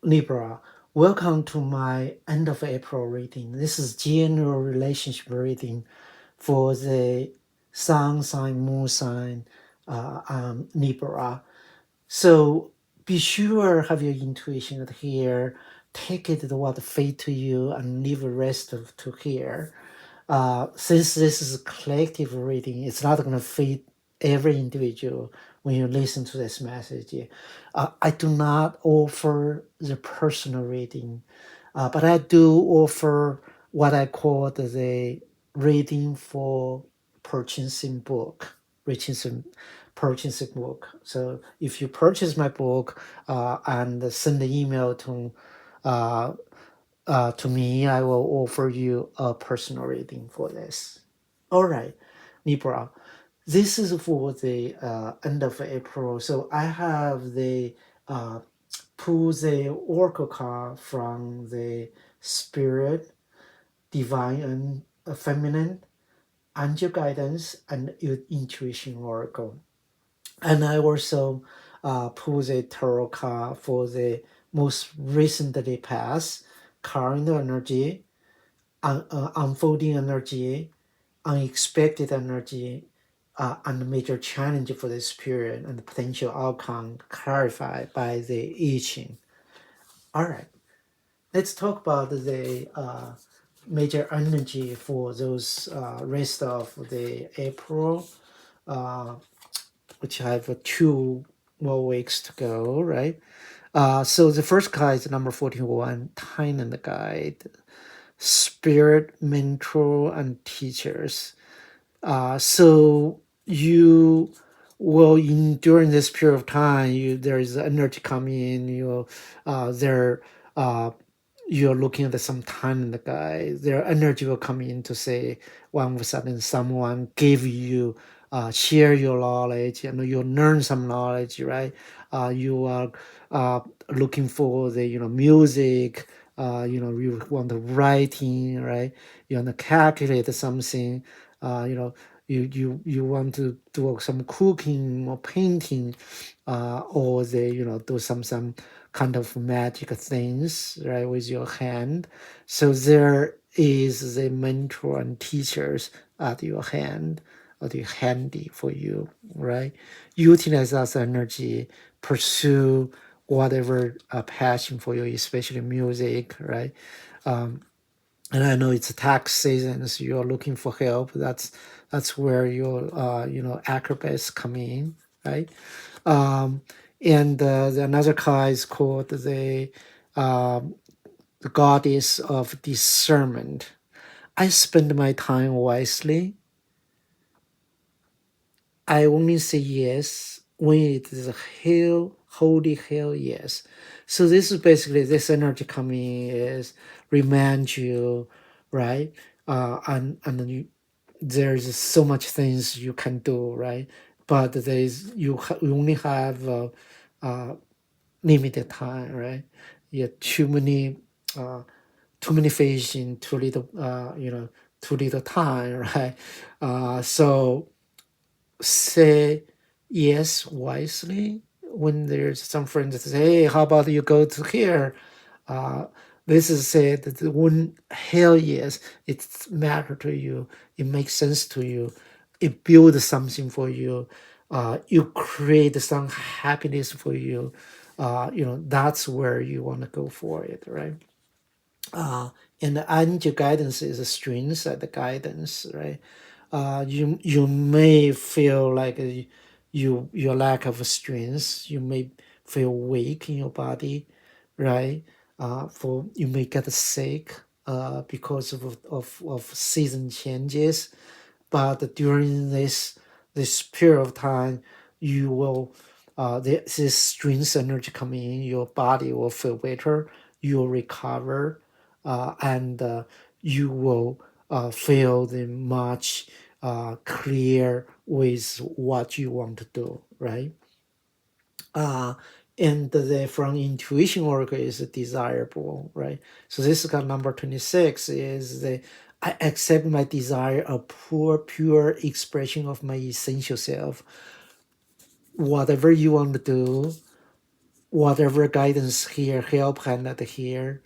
Libra, welcome to my end of April reading. This is general relationship reading for the sun sign, moon sign, Libra. So be sure have your intuition here. Take it what fate to you and leave the rest of to here. Since this is a collective reading, it's not going to fit every individual when you listen to this message. I do not offer the personal reading, but I do offer what I call the reading for purchasing book, purchasing book. So if you purchase my book and send the email uh, to me, I will offer you a personal reading for this. All right, Libra. This is for the end of April. So I have the uh, pull the oracle card from the spirit, divine and feminine, angel guidance, and your intuition oracle. And I also pull the tarot card for the most recently past current energy, unfolding energy, unexpected energy, and major challenge for this period and the potential outcome clarified by the I Ching. All right, let's talk about the major energy for those rest of the April, uh, which have 2 more weeks to go, right? So the first guide is number 41, Time and the Guide, Spirit, Mentor, and Teachers. So you will in during this period of time, there is energy coming in. There uh, you're looking at some time in the guy. Their energy will come in to say, one of a sudden someone give you share your knowledge and you learn some knowledge, right? You are uh, looking for the music. You want the writing, right? You want to calculate something. You want to do some cooking or painting, or do some kind of magic things, right, with your hand. So there is the mentor and teachers at your hand, at your handy for you, right? Utilize that energy, pursue whatever passion for you, especially music, right? Um, and I know it's tax season, so you're looking for help. That's where your acrobats come in, right? Um, and another card is called um, the goddess of discernment. I spend my time wisely. I only say yes when it is a hell, holy hell yes. So this is basically this energy coming is remind you, right? And you, there's so much things you can do, right? But you only have uh, limited time, right? Yeah, uh, too many fish in too little time, right? So say yes wisely when there's some friends that say, "Hey, how about you go to here?" Uh, this is said that when hell yes, it's matter to you, it makes sense to you, it builds something for you, you create some happiness for you. That's where you want to go for it, right? uh, and the angel guidance is a strength at the guidance, right? You may feel like your lack of strength. You may feel weak in your body, right? For you may get sick because of season changes, but during this period of time, you will this strength energy coming in, your body will feel better, you will recover, and you will feel the much clear with what you want to do, right? uh, and the from intuition work is desirable, right? So this is number 26 is the I accept my desire a pure expression of my essential self. Whatever you want to do, whatever guidance here, help handed here,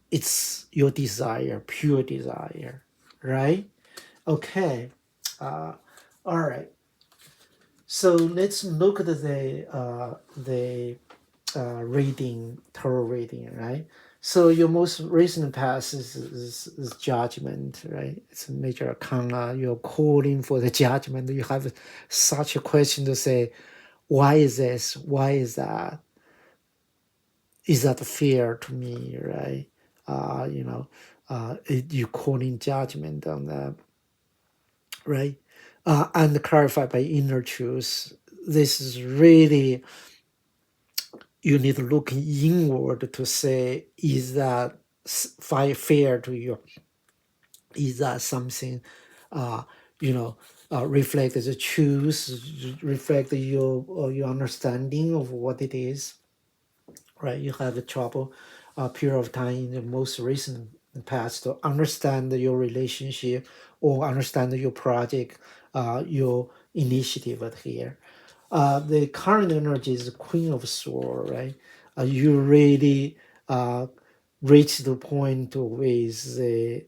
it's your desire, pure desire, right? Okay. Uh, all right. So let's look at the reading, tarot reading, right? So your most recent pass is judgment, right? It's a major arcana. You're calling for the judgment. You have such a question to say, why is this? Why is that? Is that fair to me, right? You know, you calling judgment on that, right? And clarified by inner truth. This is really, you need to look inward to say, is that fair to you? Is that something, uh, you know, reflect the truth, reflect your understanding of what it is, right? You have a trouble period of time in the most recent past to understand your relationship or understand your project, your initiative here. The current energy is the Queen of Swords, right? You really uh, reach the point with the,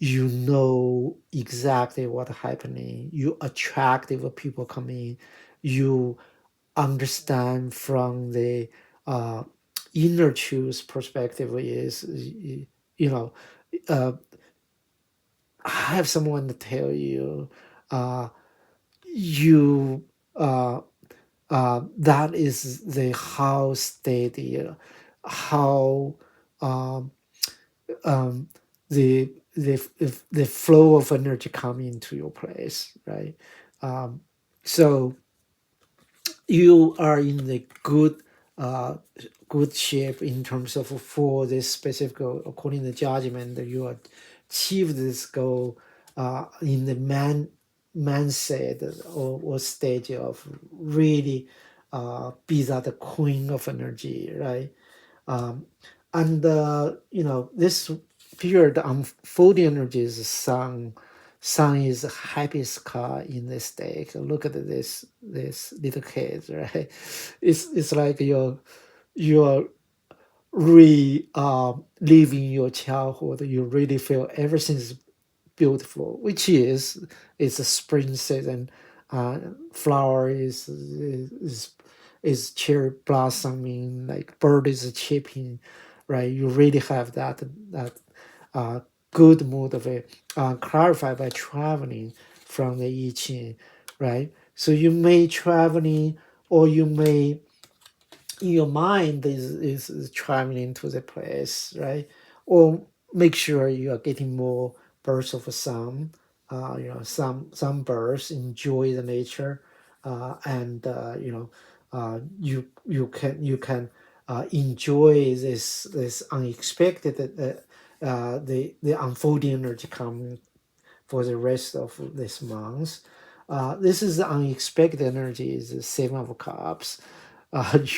you know exactly what's happening. You attractive people coming. You understand from the uh, inner truth perspective is, you know, uh, have someone to tell you, uh, you that is the how steady, how um, um, the flow of energy come into your place, right? Um, so you are in the uh, good shape in terms of for this specific goal. According to judgment, you achieve this goal in the mindset or stage of really be that the queen of energy, right? Um, and you know, this period unfolding energy is sun. Sun is the happiest car in this deck. Look at this little kid, right? It's like you're living your childhood. You really feel everything's beautiful, which is it's a spring season. Uh, flower is cherry blossoming, like bird is chirping, right? You really have that uh, good mood of it, clarified by traveling from the I Ching, right? So you may traveling, or you may your mind is traveling to the place, right? Or make sure you are getting more bursts of sun. You know, some birds enjoy the nature, and you know, you can enjoy this unexpected the unfolding energy coming for the rest of this month. This is the unexpected energy, is the Seven of Cups.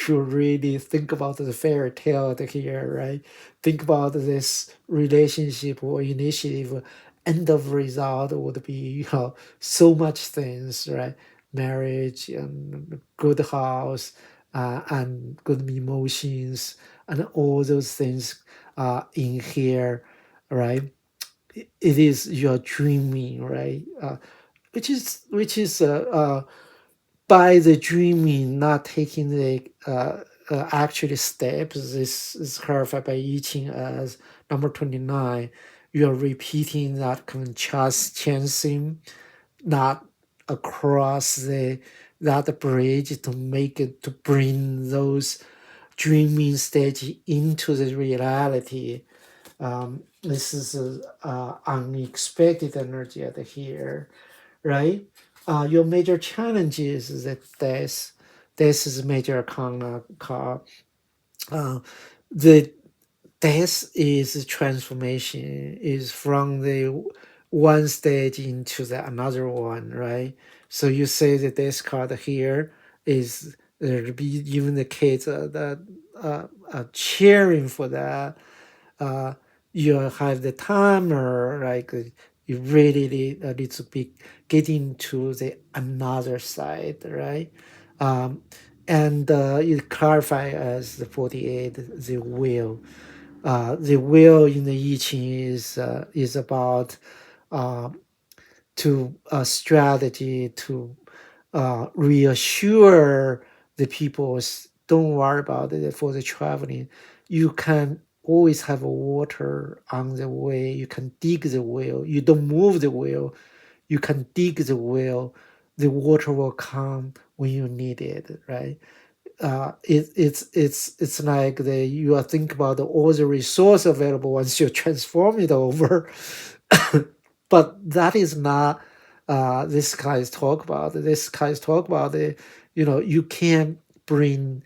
You really think about the fairy tale here, right? Think about this relationship or initiative. End of result would be, you know, so much things, right? Marriage and good house, and good emotions, and all those things in here, right? It is your dreaming, right? Which is by the dreaming, not taking the actual steps. This is clarified by eating as number 29. You are repeating that contrast chancing, not across the that bridge to make it to bring those dreaming stage into the reality. This is unexpected energy at here, right? Your major challenge is that this is major arcana card. The death is transformation, is from the one stage into the another one, right? So you say the death card here is there be even the kids that are cheering for that. uh, you have the timer, like you really need to be getting to the another side, right? Um, And it clarify as the 48, the will. The will in the I Ching is about uh, to a strategy to reassure the people, don't worry about it for the traveling. You can always have water on the way. You can dig the well. You don't move the well. You can dig the well. The water will come when you need it, right? It's like you are thinking about all the resource available once you transform it over. But that is not this guy's talk about. This guy's talk about it. You can't bring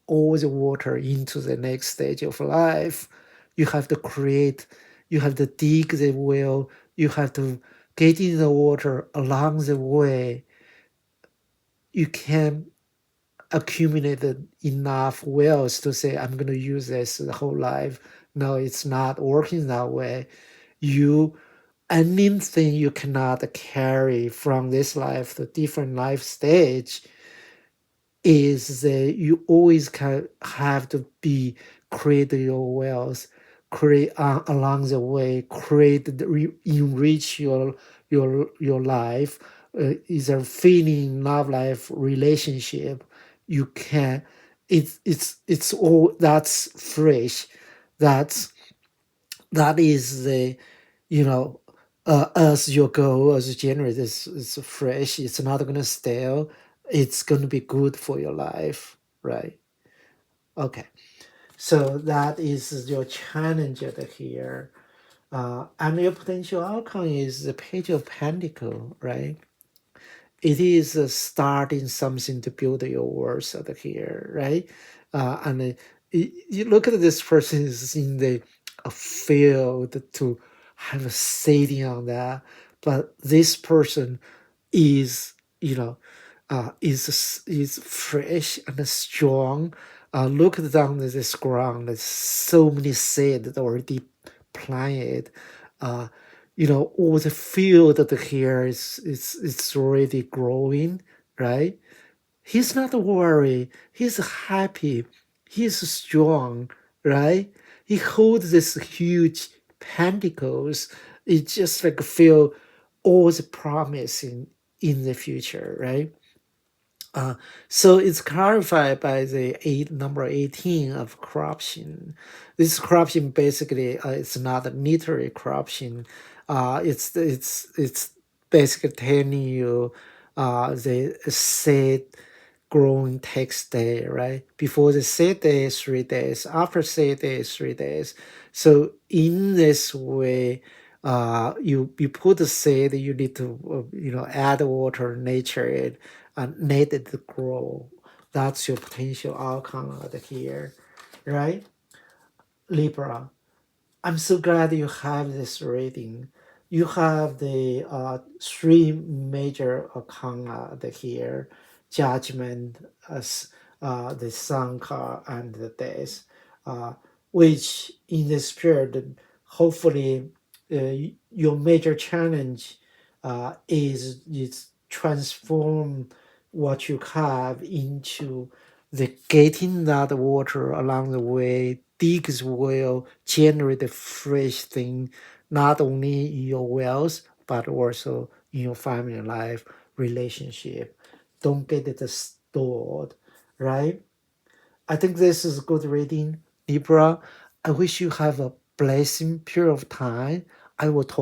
all the water into the next stage of life. You have to create. You have to dig the well. You have to get in the water along the way. You can accumulated enough wells to say I'm going to use this the whole life. No, it's not working that way. You Anything you cannot carry from this life to different life stage is that you always can have to be create your wealth, create along the way, enrich your life, either feeling, love life, relationship. You can, it's all that's fresh. That's that is the you know as your goal as January is fresh. It's not gonna stale. It's gonna be good for your life, right? Okay, so that is your challenge at here. And your potential outcome is the Page of Pentacle, right? It is starting something to build your worth at here, right? And you look at this person is in the field to have a sitting on that, but this person is is fresh and strong. Look down at this ground. There's so many seed already planted. Uh, all the field that here is it's already growing, right? He's not worried. He's happy. He's strong, right? He holds this huge pentacles. It just like feel all the promise in the future, right? Uh, so it's clarified by the number 18 of corruption. This corruption basically it's not a literary corruption. It's basically telling you the seed growing takes day, right? Before the seed day is 3 days, after seed day is 3 days. So in this way, you put the seed, you need to add water, nature it, and let it grow. That's your potential outcome out here, right? Libra. I'm so glad you have this reading. You have the three major arcana here: judgment, as the sun card, and the death, uh, which in this period, hopefully, your major challenge is transform what you have into the getting that water along the way, digs well, generate a fresh thing, not only in your wealth, but also in your family life, relationship. Don't get it stored, right? I think this is good reading, Libra. I wish you have a blessing period of time. I will talk